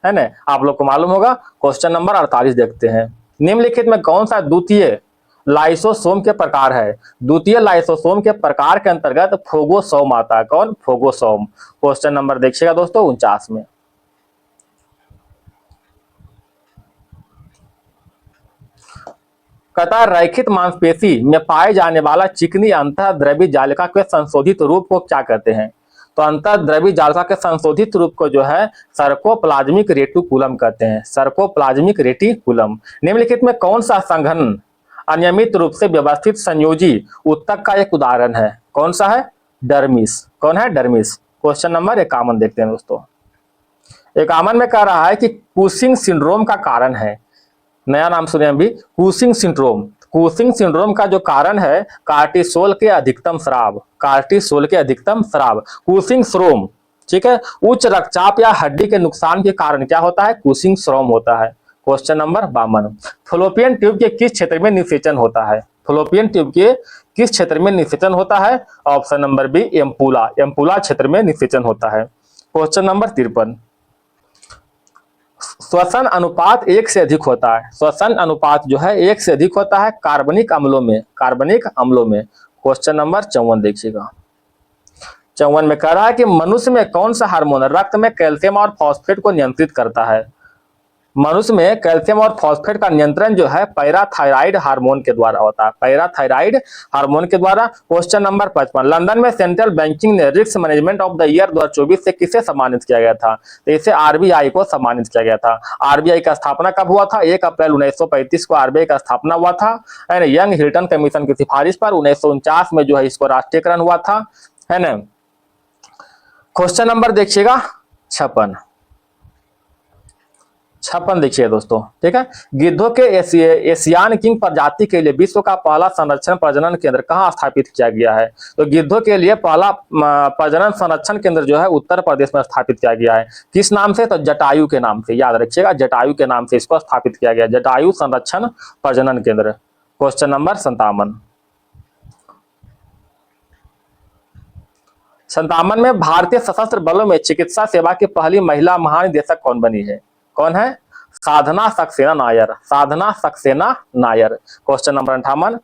है ना? आप लोग को मालूम होगा। क्वेश्चन नंबर 48 देखते हैं। निम्नलिखित में कौन सा द्वितीय लाइसोसोम के प्रकार है? द्वितीय लाइसोसोम के प्रकार के अंतर्गत फोगोसोम आता है। कौन? फोगोसोम। क्वेश्चन नंबर देखिएगा दोस्तों 49 में। कहता रैखित मांसपेशी में पाए जाने वाला चिकनी अंतःद्रवी जालिका के संशोधित रूप को क्या कहते हैं? तो अंतःद्रवी जालिका के संशोधित रूप को जो है सर्कोप्लाज्मिक रेटिकुलम कहते हैं। Sarcoplasmic reticulum. निम्नलिखित में कौन सा संघनन अनियमित रूप से व्यवस्थित संयोजी उत्तक का एक उदाहरण है? कौन सा है? डर्मिस। कौन है? डर्मिस। क्वेश्चन नंबर 51 देखते हैं दोस्तों। 51 में कह रहा है कि कुशिंग सिंड्रोम का कारण है, नया नाम सुने अभी, कुशिंग सिंड्रोम। कुशिंग सिंड्रोम का जो कारण है कार्टिसोल के अधिकतम स्राव। कार्टिसोल के अधिकतम स्राव। Cushing syndrome. ठीक है, उच्च रक्तचाप या हड्डी के नुकसान के कारण क्या होता है? कुशिंग सिंड्रोम होता है। क्वेश्चन नंबर 52, फलोपियन ट्यूब के किस क्षेत्र में निषेचन होता है? फलोपियन ट्यूब के किस क्षेत्र में निषेचन होता है? Option number B, ampulla. Ampulla क्षेत्र में निषेचन होता है। क्वेश्चन नंबर 53, श्वसन अनुपात 1 से अधिक होता है। श्वसन अनुपात जो है 1 से अधिक होता है कार्बनिक अम्लों में। कार्बनिक अम्लों में। क्वेश्चन नंबर 54 देखिएगा। 54 में कह रहा है कि मनुष्य में कौन सा हार्मोन रक्त में कैल्शियम और फॉस्फेट को नियंत्रित करता है? मनुष्य में कैल्शियम और फॉस्फेट का नियंत्रण जो है पैराथायराइड हार्मोन के द्वारा होता है, पैराथायराइड हार्मोन के द्वारा। क्वेश्चन नंबर 55, लंदन में सेंट्रल बैंकिंग ने risk management of the year 2024 से किसे सम्मानित किया गया था? तो इसे आरबीआई को सम्मानित किया गया था। आरबीआई का स्थापना कब हुआ था? 1 अप्रैल 1935 को आरबीआई का स्थापना हुआ था। एंड यंग हिल्टन कमीशन की सिफारिश पर 1949 में जो है इसको राष्ट्रीयकरण हुआ था, है ना। क्वेश्चन नंबर देखिएगा 56 देखिए दोस्तों, ठीक है। गिद्धों के एशियान किंग प्रजाति के लिए विश्व का पहला संरक्षण प्रजनन केंद्र कहाँ स्थापित किया गया है? तो गिद्धों के लिए पहला प्रजनन संरक्षण केंद्र जो है उत्तर प्रदेश में स्थापित किया गया है। किस नाम से? तो जटायु के नाम से, याद रखिएगा, जटायु के नाम से इसको स्थापित किया गया, जटायु संरक्षण प्रजनन केंद्र। क्वेश्चन नंबर 57 में भारतीय सशस्त्र बलों में चिकित्सा सेवा की पहली महिला महानिदेशक कौन बनी है? कौन है? साधना सक्सेना नायर, साधना सक्सेना नायर। क्वेश्चन नंबर 58,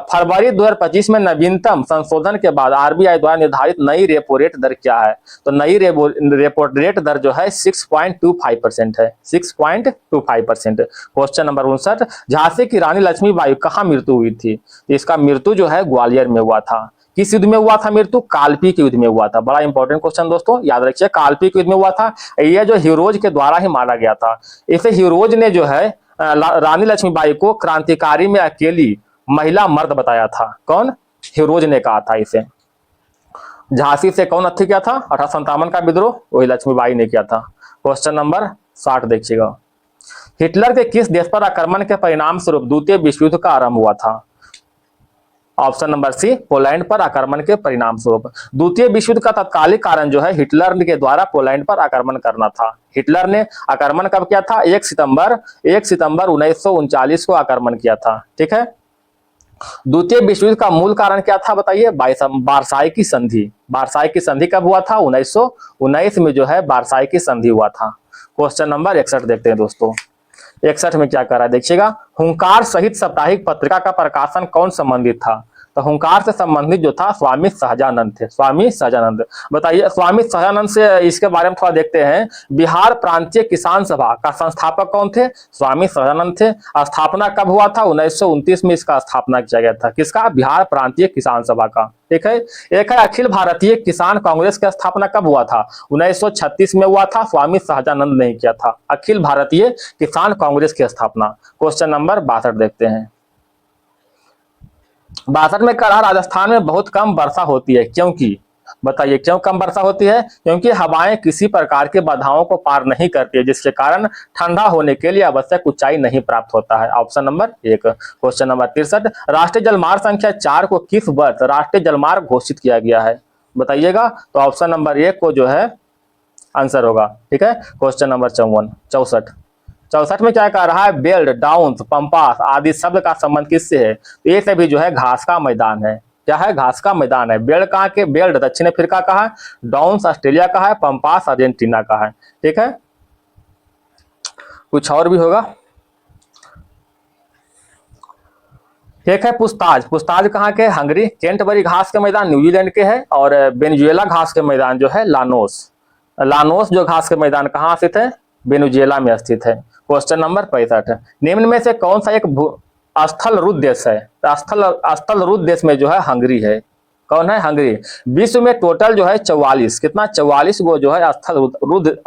फरवरी 2025 में नवीनतम संशोधन के बाद आरबीआई द्वारा निर्धारित नई रेपो रेट दर क्या है? तो नई रेपो रेट दर जो है 6.25% है, 6.25%। क्वेश्चन नंबर 59, झांसी की रानी लक्ष्मीबाई कहाँ मृत्यु हुई थी? इसका मृत्यु जो है ग्वालियर में हुआ था। किस युद्ध में हुआ था मृत्यु? कालपी के युद्ध में हुआ था। बड़ा इंपॉर्टेंट क्वेश्चन दोस्तों, याद रखिए, कालपी के युद्ध में हुआ था। ये जो हीरोज के द्वारा ही मारा गया था। इसे हीरोज ने जो है रानी लक्ष्मीबाई को क्रांतिकारी में अकेली महिला मर्द बताया था। कौन? हीरोज ने कहा था इसे। झांसी से कौन हत्या किया था? 1857 का विद्रोह वही लक्ष्मीबाई ने किया था। क्वेश्चन नंबर 60 देखिएगा, हिटलर के किस देश पर आक्रमण के परिणाम स्वरूप द्वितीय विश्व युद्ध का आरंभ हुआ था? ऑप्शन नंबर सी, पोलैंड पर आक्रमण के परिणाम स्वरूप। द्वितीय विश्व युद्ध का तत्कालिक कारण जो है हिटलर के द्वारा पोलैंड पर आक्रमण करना था। हिटलर ने आक्रमण कब किया था? 1 सितंबर 1939 को आक्रमण किया था, ठीक है। द्वितीय विश्व युद्ध का मूल कारण क्या था बताइए? वारसाई की संधि। वारसाई की संधि कब हुआ था? 1919 में जो है वारसाई की संधि हुआ था। क्वेश्चन नंबर 61 देखते हैं दोस्तों, 61 में क्या कर रहा है देखिएगा, हुंकार सहित साप्ताहिक पत्रिका का प्रकाशन कौन संबंधित था? तो हुंकार से संबंधित जो था स्वामी सहजानंद थे, स्वामी सहजानंद। बताइए, स्वामी सहजानंद से इसके बारे में थोड़ा देखते हैं। बिहार प्रांतीय किसान सभा का संस्थापक कौन थे? स्वामी सहजानंद थे। स्थापना कब हुआ था? 1929 में इसका स्थापना किया गया था। किसका? बिहार प्रांतीय किसान सभा का, ठीक है। एक है अखिल भारतीय किसान कांग्रेस की स्थापना कब हुआ था? 1936 में हुआ था, स्वामी सहजानंद ने किया था अखिल भारतीय किसान कांग्रेस की स्थापना। क्वेश्चन नंबर 62 देखते हैं, 62 में कहा राजस्थान में बहुत कम वर्षा होती है, क्योंकि बताइए क्यों कम वर्षा होती है? क्योंकि हवाएं किसी प्रकार के बाधाओं को पार नहीं करती है, जिसके कारण ठंडा होने के लिए आवश्यक ऊंचाई नहीं प्राप्त होता है। Option number 1। क्वेश्चन नंबर 63, राष्ट्रीय जलमार्ग संख्या 4 को किस वर्ष राष्ट्रीय जलमार्ग घोषित किया गया है? बताइएगा। तो ऑप्शन नंबर 1 को जो है आंसर होगा, ठीक है। क्वेश्चन नंबर 64 में क्या कह रहा है? बेल्ट, डाउन्स, पंपास आदि शब्द का संबंध किससे है? तो ये सभी जो है घास का मैदान है। क्या है? घास का मैदान है। बेल्ट कहाँ के? बेल्ट दक्षिण अफ्रीका का है, डाउन्स ऑस्ट्रेलिया का है, पंपास अर्जेंटीना का है, ठीक है। कुछ और भी होगा, एक है पुस्ताज। पुस्ताज कहाँ के? हंगरी। कैंटबरी घास के मैदान न्यूजीलैंड के है। और वेनेजुएला घास के मैदान जो है लानोस। लानोस जो घास के मैदान कहाँ स्थित है? वेनेजुएला में स्थित है। क्वेश्चन नंबर 65, निम्न में से कौन सा एक स्थल रुद्ध देश है? स्थल रुद्ध देश में जो है हंगरी है। कौन है? हंगरी। विश्व में टोटल जो है 44, कितना? 44 गो जो है स्थल रुद्ध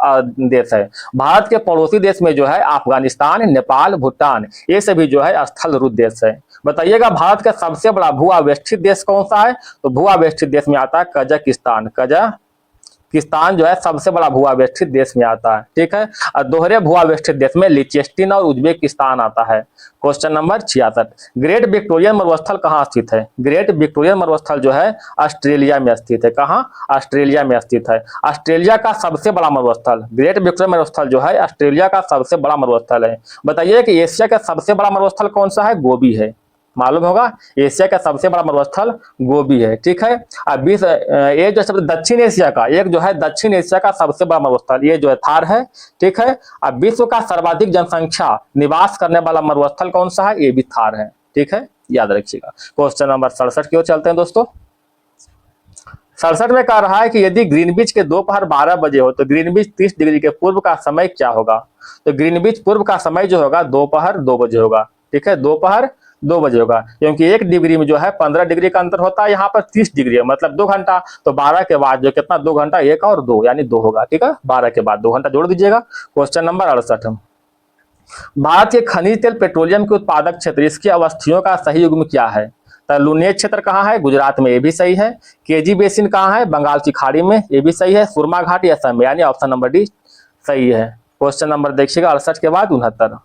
देश है। भारत के पड़ोसी देश में जो है अफगानिस्तान, नेपाल, भूटान, ये सभी जो है स्थल रुद्ध देश है। बताइएगा, भारत का सबसे बड़ा भू आवेष्टित देश कौन सा है? तो भू आवेष्टित देश में आता है कजाकिस्तान। कजाकिस्तान जो है सबसे बड़ा भू आवेष्टित देश में आता है, ठीक है। और दोहरे भू आवेष्टित देश में लिechtenstein और उज्बेकिस्तान आता है। क्वेश्चन नंबर 66, ग्रेट विक्टोरियन मरुस्थल कहाँ स्थित है? ग्रेट विक्टोरियन मरुस्थल जो है ऑस्ट्रेलिया में स्थित है। कहाँ? ऑस्ट्रेलिया में स्थित है। ऑस्ट्रेलिया का सबसे बड़ा मरुस्थल, ग्रेट विक्टोरियन मरुस्थल जो है ऑस्ट्रेलिया का सबसे बड़ा मरुस्थल है। बताइए कि एशिया का सबसे बड़ा मरुस्थल कौन सा है? गोबी है। मालूम होगा, एशिया का सबसे बड़ा मरुस्थल गोबी है, ठीक है। अब ये जो सब दक्षिण एशिया का, एक जो है दक्षिण एशिया का सबसे बड़ा मरुस्थल ये जो है थार है, ठीक है। अब विश्व का सर्वाधिक जनसंख्या निवास करने वाला मरुस्थल कौन सा है? ये भी थार है, ठीक है, याद रखिएगा। क्वेश्चन नंबर 67 की ओर चलते हैं दोस्तों। 67 में कह रहा है कि यदि ग्रीनविच के दोपहर 12 बजे हो तो ग्रीनविच 30 डिग्री के पूर्व का समय क्या होगा। तो ग्रीनविच पूर्व का समय जो होगा दोपहर 2 बजे होगा। ठीक है, दोपहर 2 बजे होगा, क्योंकि 1 डिग्री में जो है 15 डिग्री का अंतर होता है, यहाँ पर 30 डिग्री है, मतलब 2 घंटा। तो 12 के बाद जो कितना, 2 घंटा, 1 और 2 यानी 2 होगा। ठीक है, 12 के बाद 2 घंटा जोड़ दीजिएगा। क्वेश्चन नंबर 68, भारत के खनिज तेल पेट्रोलियम के उत्पादक क्षेत्र, इसकी अवस्थियों का सही युग्म क्या है। तो लुनियत क्षेत्र कहाँ है, गुजरात में, ये भी सही है। केजी बेसिन कहाँ है, बंगाल की खाड़ी में, ये भी सही है। सुरमा घाट या असम में, यानी ऑप्शन नंबर डी सही है। क्वेश्चन नंबर देखिएगा 68 के बाद 69।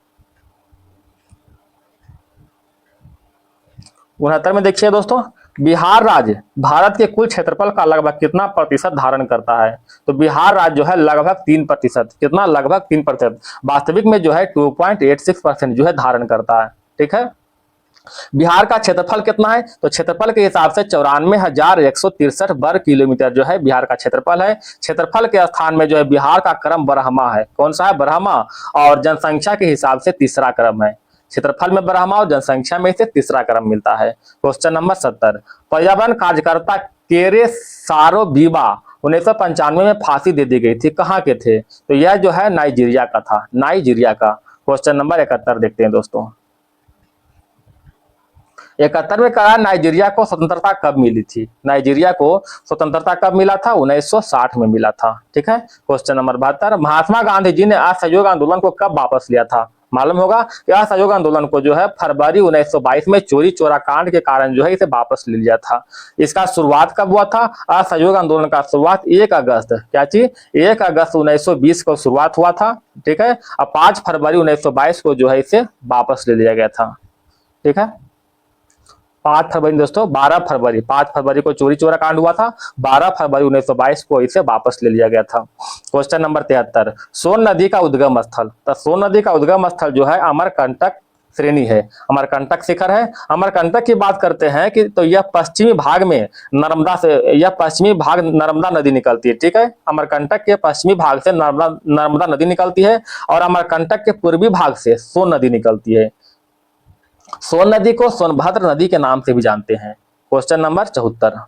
69 में देखिए दोस्तों, बिहार राज्य भारत के कुल क्षेत्रफल का लगभग कितना प्रतिशत धारण करता है। तो बिहार राज्य जो है लगभग 3%, कितना, लगभग 3%। वास्तविक में जो है 2.86% जो है धारण करता है। ठीक है, बिहार का क्षेत्रफल कितना है, तो क्षेत्रफल के हिसाब से 94,163 वर्ग किलोमीटर जो है बिहार का क्षेत्रफल है। क्षेत्रफल के स्थान में जो है बिहार का क्रम ब्रह्मा है। कौन सा है, ब्रह्मा। और जनसंख्या के हिसाब से तीसरा क्रम है। क्षेत्रफल में ब्रह्मा और जनसंख्या में से तीसरा क्रम मिलता है। क्वेश्चन नंबर 70, पर्यावरण कार्यकर्ता केरे सारो बीबा 1995 में फांसी दे दी गई थी, कहाँ के थे। तो यह जो है नाइजीरिया का था, नाइजीरिया का। क्वेश्चन नंबर 71 देखते हैं दोस्तों। 71 में कहा नाइजीरिया को स्वतंत्रता कब मिली थी। नाइजीरिया को स्वतंत्रता कब मिला था, 1960 में मिला था। ठीक है, क्वेश्चन नंबर 72, महात्मा गांधी जी ने असहयोग आंदोलन को कब वापस लिया था। मालूम होगा कि असहयोग आंदोलन को जो है फरवरी 1922 में चोरी चोरा कांड के कारण जो है इसे वापस ले लिया था। इसका शुरुआत कब हुआ था, असहयोग आंदोलन का शुरुआत 1 अगस्त, क्या चीज, 1 अगस्त 1920 को शुरुआत हुआ था। ठीक है, अब 5 फरवरी 1922 को जो है इसे वापस ले लिया गया था। ठीक है, 5 फरवरी दोस्तों, 12 फरवरी, 5 फरवरी को चोरी चोरा कांड हुआ था, 12 फरवरी 1922 को इसे वापस ले लिया गया था। क्वेश्चन नंबर 73, सोन नदी का उद्गम स्थल। तो सोन नदी का उद्गम स्थल जो है अमरकंटक श्रेणी है, अमरकंटक शिखर है। अमरकंटक की बात करते हैं कि तो यह पश्चिमी भाग में नर्मदा से, यह पश्चिमी भाग नर्मदा नदी निकलती है। ठीक है, अमरकंटक के पश्चिमी भाग से नर्मदा नदी निकलती है और अमरकंटक के पूर्वी भाग से सोन नदी निकलती है। सोन नदी को सोनभद्र नदी के नाम से भी जानते हैं। क्वेश्चन नंबर 74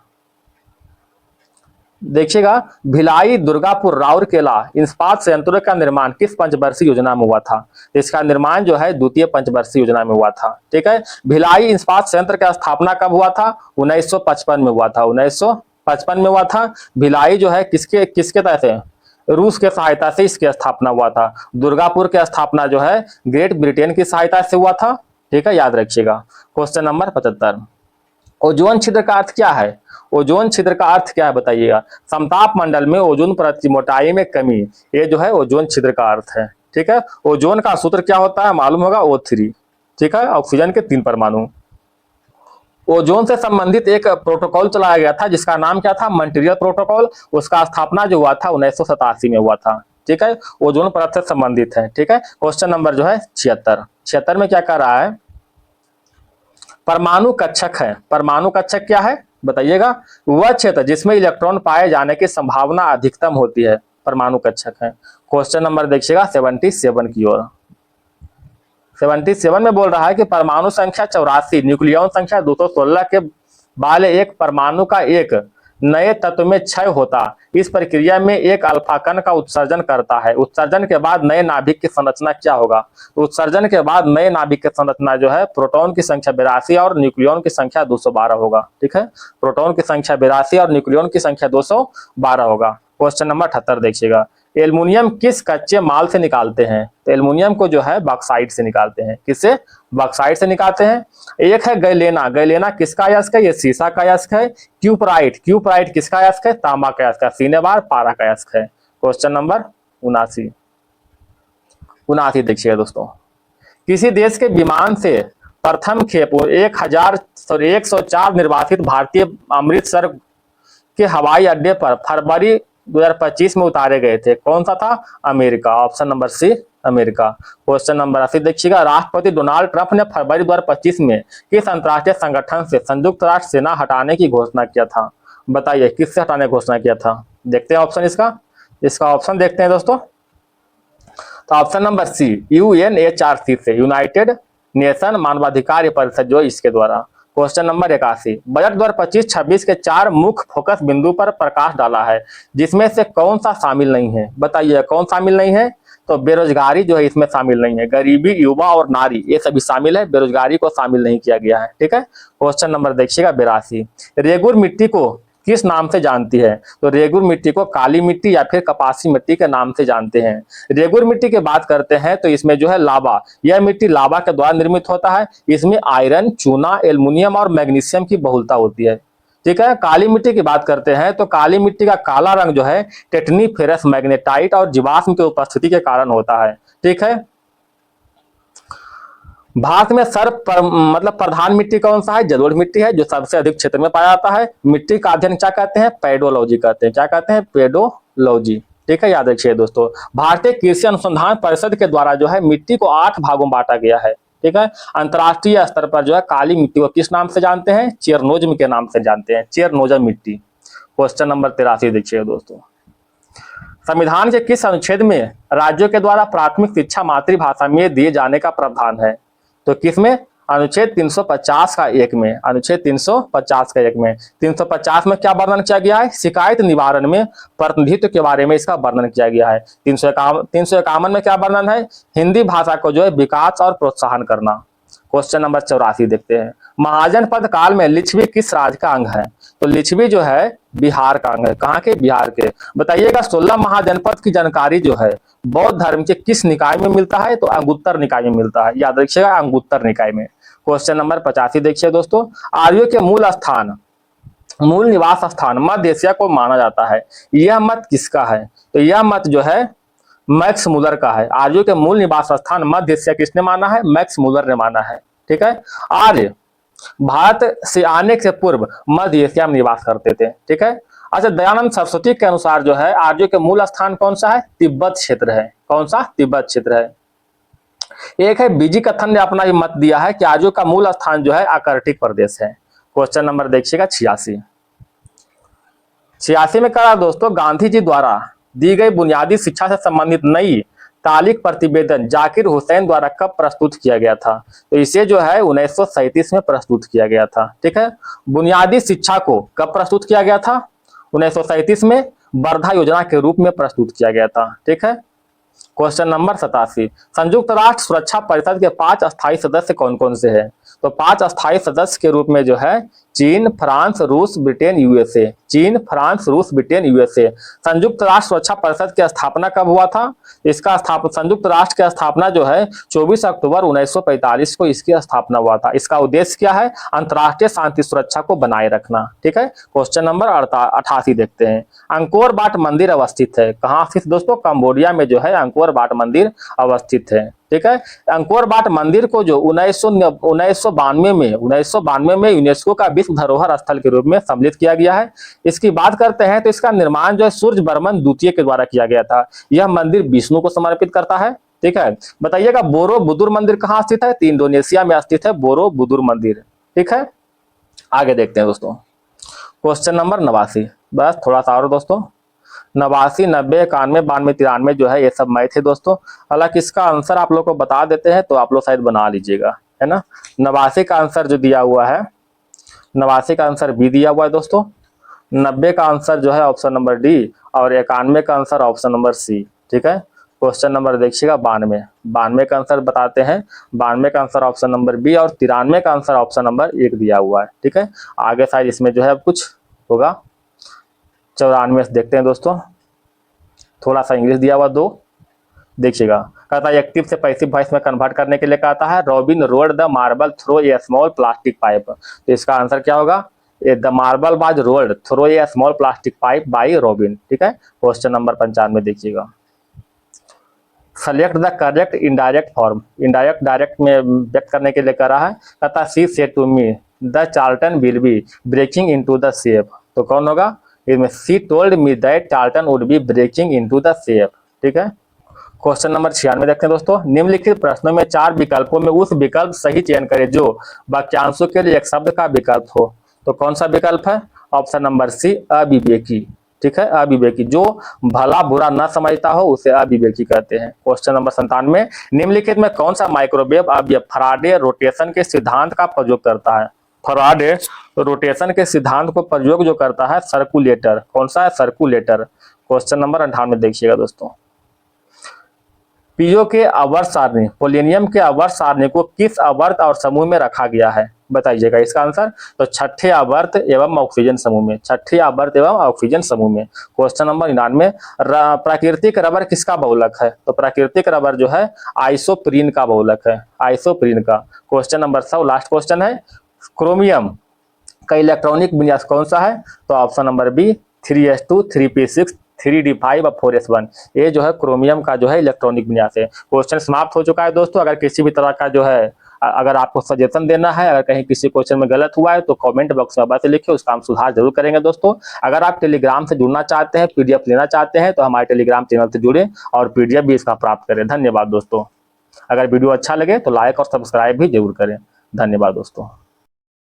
देखिएगा, भिलाई दुर्गापुर राउरकेला इस्पात संयंत्रों का निर्माण किस पंचवर्षीय योजना में हुआ था। इसका निर्माण जो है द्वितीय पंचवर्षीय योजना में हुआ था। ठीक है, भिलाई इस्पात संयंत्र की स्थापना कब हुआ था, 1955 में हुआ था, 1955 में हुआ था। भिलाई जो है किसके किसके तहत है, रूस के सहायता से इसकी स्थापना हुआ था। दुर्गापुर की स्थापना जो है ग्रेट ब्रिटेन की सहायता से हुआ था। ठीक है, याद रखिएगा। क्वेश्चन नंबर 75, ओजोन छिद्र का अर्थ क्या है। ओजोन छिद्र का अर्थ क्या है बताइएगा। समताप मंडल में ओजोन परत की मोटाई में कमी, ये जो है ओजोन छिद्र का अर्थ है। ठीक है, ओजोन का सूत्र क्या होता है, मालूम होगा, O3। ठीक है, ऑक्सीजन के 3 परमाणु। ओजोन से संबंधित एक प्रोटोकॉल चलाया गया था जिसका नाम क्या था, मॉन्ट्रियल प्रोटोकॉल। उसका स्थापना जो हुआ था 1987 में हुआ था। ठीक है, ओजोन परत से संबंधित है। ठीक है, क्वेश्चन नंबर जो है 76 में क्या कह रहा है, परमाणु कक्षक है। परमाणु कक्षक क्या है बताइएगा, वह क्षेत्र जिसमें इलेक्ट्रॉन पाए जाने की संभावना अधिकतम होती है, परमाणु कक्षक है। क्वेश्चन नंबर देखिएगा 77 की ओर। 77 में बोल रहा है कि परमाणु संख्या 84, न्यूक्लियॉन संख्या 216 के वाले एक परमाणु का एक नए तत्व में क्षय होता, इस प्रक्रिया में एक अल्फा कण का उत्सर्जन करता है। उत्सर्जन के बाद नए नाभिक की संरचना क्या होगा। उत्सर्जन के बाद नए नाभिक की संरचना जो है प्रोटॉन की संख्या 82 और न्यूक्लियॉन की संख्या 212 होगा। ठीक है, प्रोटॉन की संख्या 82 और न्यूक्लियॉन की संख्या 212 होगा। क्वेश्चन नंबर 78 देखिएगा, एल्युमिनियम किस कच्चे माल से निकालते हैं। तो एल्युमिनियम को जो है बॉक्साइट से निकालते हैं। किससे, बॉक्साइट से निकालते हैं। एक है गैलेना, गैलेना किसका अयस्क है, ये सीसा का अयस्क है। क्यूपराइट, क्यूपराइट किसका अयस्क है, तांबा का अयस्क है। सीनेवार पारा का अयस्क है। क्वेश्चन नंबर 79 देखिएगा दोस्तों, किसी देश के विमान से प्रथम खेप 104 निर्वासित भारतीय अमृतसर के हवाई अड्डे पर फरवरी 2025 में उतारे गए थे। कौन सा था, America. Option number C, America. Question number 80 देखिएगा, राष्ट्रपति डोनाल्ड ट्रंप ने फरवरी 2025 में किस अंतर्राष्ट्रीय संगठन से संयुक्त राष्ट्र सेना हटाने की घोषणा किया था। बताइए किससे हटाने की घोषणा किया था। देखते हैं ऑप्शन इसका ऑप्शन देखते हैं दोस्तों। तो ऑप्शन नंबर सी, UNHRC से, यूनाइटेड नेशन मानवाधिकार परिषद जो इसके द्वारा। क्वेश्चन नंबर 81, बजट 2025-26 के 4 मुख्य फोकस बिंदु पर प्रकाश डाला है, जिसमें से कौन सा शामिल नहीं है? बताइए कौन शामिल नहीं है? तो बेरोजगारी जो है इसमें शामिल नहीं है, गरीबी, युवा और नारी ये सभी शामिल है, बेरोजगारी को शामिल नहीं किया गया है। ठीक है, क्वेश्चन नंबर देखिएगा 82, रेगुर मिट्टी को किस नाम से जानती है? तो रेगुर मिट्टी को काली मिट्टी या फिर कपासी मिट्टी के नाम से जानते हैं। रेगुर मिट्टी की बात करते हैं तो इसमें जो है लावा, यह मिट्टी लावा के द्वारा निर्मित होता है। इसमें आयरन, चूना, एल्युमिनियम और मैग्नीशियम की बहुलता होती है। ठीक है, काली मिट्टी की बात करते हैं तो काली मिट्टी का काला रंग जो है टेटनी फेरस मैग्नेटाइट और जीवाश्म की उपस्थिति के कारण होता है। ठीक है, भारत में मतलब प्रधान मिट्टी कौन सा है? जलोढ़ मिट्टी है, जो सबसे अधिक क्षेत्र में पाया जाता है। मिट्टी का अध्ययन क्या कहते हैं? पेडोलॉजी कहते हैं। क्या कहते हैं? पेडोलॉजी। ठीक है, याद रखिए दोस्तों। भारतीय कृषि अनुसंधान परिषद के द्वारा जो है मिट्टी को 8 भागों में बांटा गया है। ठीक है, अंतरराष्ट्रीय स्तर पर जो है काली मिट्टी को किस नाम से जानते हैं? चेरनोज्म के नाम से जानते हैं, चेरनोज्म मिट्टी। क्वेश्चन नंबर 83 देखिए दोस्तों, संविधान के किस अनुच्छेद में राज्यों के द्वारा प्राथमिक शिक्षा मातृभाषा में दिए जाने का प्रावधान है? तो किसमें? अनुच्छेद 350 का 1 में, अनुच्छेद 350 का 1 में। 350 में क्या वर्णन किया गया है? शिकायत निवारण में प्रतिनिधित्व के बारे में इसका वर्णन किया गया है। 351 में क्या वर्णन है? हिंदी भाषा को जो है विकास और प्रोत्साहन करना। क्वेश्चन नंबर 84 देखते हैं, महाजनपद काल में लिच्छवी किस राज्य का अंग है? तो लिच्छवी जो है बिहार का अंग है। कहाँ के? बिहार के। बताइएगा 16 महाजनपद की जानकारी जो है बौद्ध धर्म के किस निकाय में मिलता है? तो अंगुत्तर निकाय में मिलता है, याद रखिएगा अंगुत्तर निकाय में। क्वेश्चन नंबर 85 देखिए दोस्तों, आर्यों के मूल निवास स्थान मध्य एशिया को माना जाता है, यह मत किसका है? तो यह मत जो है मैक्स मुलर का है। आर्यों के मूल निवास स्थान मध्य एशिया किसने माना है? मैक्स मुलर ने माना है। ठीक है, आर्य भारत से आने से पूर्व मध्य एशिया में निवास करते थे। ठीक है, अच्छा, दयानंद सरस्वती के अनुसार जो है आर्यों के मूल स्थान कौन सा है? तिब्बत क्षेत्र है। कौन सा? तिब्बत क्षेत्र है। एक है बीजी कथन ने अपना ये मत दिया है कि आर्यों का मूल स्थान जो है आर्कटिक प्रदेश है। क्वेश्चन नंबर देखिएगा 86 में कहा दोस्तों, गांधी जी द्वारा दी गई बुनियादी शिक्षा से संबंधित नई तालिक प्रतिवेदन जाकिर हुसैन द्वारा कब प्रस्तुत किया गया था? तो इसे जो है 1937 में प्रस्तुत किया गया था। ठीक है, बुनियादी शिक्षा को कब प्रस्तुत किया गया था? 1937 में वर्धा योजना के रूप में प्रस्तुत किया गया था। ठीक है, क्वेश्चन नंबर 87, संयुक्त राष्ट्र सुरक्षा परिषद के 5 अस्थायी सदस्य कौन कौन से हैं? तो 5 अस्थायी सदस्य के रूप में जो है चीन, फ्रांस, रूस, ब्रिटेन, यूएसए। चीन, फ्रांस, रूस, ब्रिटेन, यूएसए। संयुक्त राष्ट्र सुरक्षा परिषद की स्थापना कब हुआ था? इसका संयुक्त राष्ट्र की स्थापना जो है 24 अक्टूबर 1945 को इसकी स्थापना हुआ था। इसका उद्देश्य क्या है? अंतर्राष्ट्रीय शांति सुरक्षा को बनाए रखना। ठीक है, क्वेश्चन नंबर 88 देखते हैं, अंकोर वाट मंदिर अवस्थित है। कहाँ स्थित दोस्तों? कंबोडिया में जो है अंकोर वाट मंदिर अवस्थित है। ठीक है, अंकोर वाट मंदिर को जो 1992 में यूनेस्को का विश्व धरोहर स्थल के रूप में सम्मिलित किया गया है। इसकी बात करते हैं तो इसका निर्माण जो है सूर्य वर्मन द्वितीय के द्वारा किया गया था। यह मंदिर विष्णु को समर्पित करता है। ठीक है, बताइएगा बोरोबुदुर मंदिर कहाँ स्थित है? तो इंडोनेशिया में स्थित है बोरोबुदुर मंदिर। ठीक है, आगे देखते हैं दोस्तों, क्वेश्चन नंबर 89, बस थोड़ा सा और दोस्तों, 89, 90, 91, 92, 93 जो है ये सब मैथ है दोस्तों। हालांकि इसका आंसर आप लोग को बता देते हैं तो आप लोग शायद बना लीजिएगा, है ना। 89 का आंसर जो दिया हुआ है, 89 का आंसर बी दिया हुआ है दोस्तों। 90 का आंसर जो है ऑप्शन नंबर डी और 91 का आंसर ऑप्शन नंबर सी। ठीक है, क्वेश्चन नंबर देखिएगा 92 का आंसर बताते हैं। 92 का आंसर ऑप्शन नंबर बी और 93 का आंसर ऑप्शन नंबर 1 दिया हुआ है। ठीक है, आगे शायद इसमें जो है कुछ होगा। 94 देखते हैं दोस्तों, थोड़ा सा इंग्लिश दिया हुआ 2 देखिएगा। कहता है एक्टिव से पैसिव वॉइस में कन्वर्ट करने के लिए कहता है Robin rolled the marble through a small plastic pipe. तो इसका आंसर क्या होगा? The marble was rolled through a small plastic pipe by Robin. ठीक है, क्वेश्चन नंबर 95 देखिएगा, select the correct indirect form. Indirect direct में व्यक्त करने के लिए कह रहा है। कहता she said to me the carton will be breaking into the shape. तो कौन होगा इसमें? She told me that carton would be breaking into the shape. ठीक है, क्वेश्चन नंबर 96 देखते हैं दोस्तों, निम्नलिखित प्रश्नों में 4 विकल्पों में उस विकल्प सही चयन करें जो वाक्यांशों के लिए एक शब्द का विकल्प हो। तो कौन सा विकल्प है? ऑप्शन नंबर सी, अविवेकी। ठीक है, अविवेकी, जो भला बुरा न समझता हो उसे अविवेकी कहते हैं। क्वेश्चन नंबर 97, निम्नलिखित में कौन सा माइक्रोवेव अवयव फैराडे रोटेशन के सिद्धांत का प्रयोग करता है? फराडे रोटेशन के सिद्धांत को प्रयोग जो करता है सर्कुलेटर, कौन सा है, सर्कुलेटर। क्वेश्चन नंबर 58 देखिएगा दोस्तों, पीओ के आवर्त सारणी, पोलेनियम के आवर्त सारणी को किस आवर्त और समूह में रखा गया है, बताइएगा इसका आंसर। तो छठे आवर्त एवं ऑक्सीजन समूह में, छठे आवर्त एवं ऑक्सीजन समूह में। क्वेश्चन नंबर 99, प्राकृतिक रबर किसका बहुलक है, तो प्राकृतिक रबर जो है आइसोप्रीन का बहुलक है, आइसोप्रीन का। क्वेश्चन नंबर 100 लास्ट क्वेश्चन है, क्रोमियम का इलेक्ट्रॉनिक विन्यास कौन सा है, तो option number B 3s2 3p6 3d5 और 4s1, ये जो है क्रोमियम का जो है इलेक्ट्रॉनिक विन्यास है। क्वेश्चन समाप्त हो चुका है दोस्तों। अगर किसी भी तरह का जो है अगर आपको सजेशन देना है, अगर कहीं किसी क्वेश्चन में गलत हुआ है तो कमेंट बॉक्स में अवश्य लिखिए, उसका हम सुधार जरूर करेंगे दोस्तों। अगर आप टेलीग्राम से जुड़ना चाहते हैं, पीडीएफ लेना चाहते हैं, तो हमारे टेलीग्राम चैनल से जुड़े और पीडीएफ भी इसका प्राप्त करें। धन्यवाद दोस्तों। अगर वीडियो अच्छा लगे तो लाइक और सब्सक्राइब भी जरूर करें। धन्यवाद दोस्तों।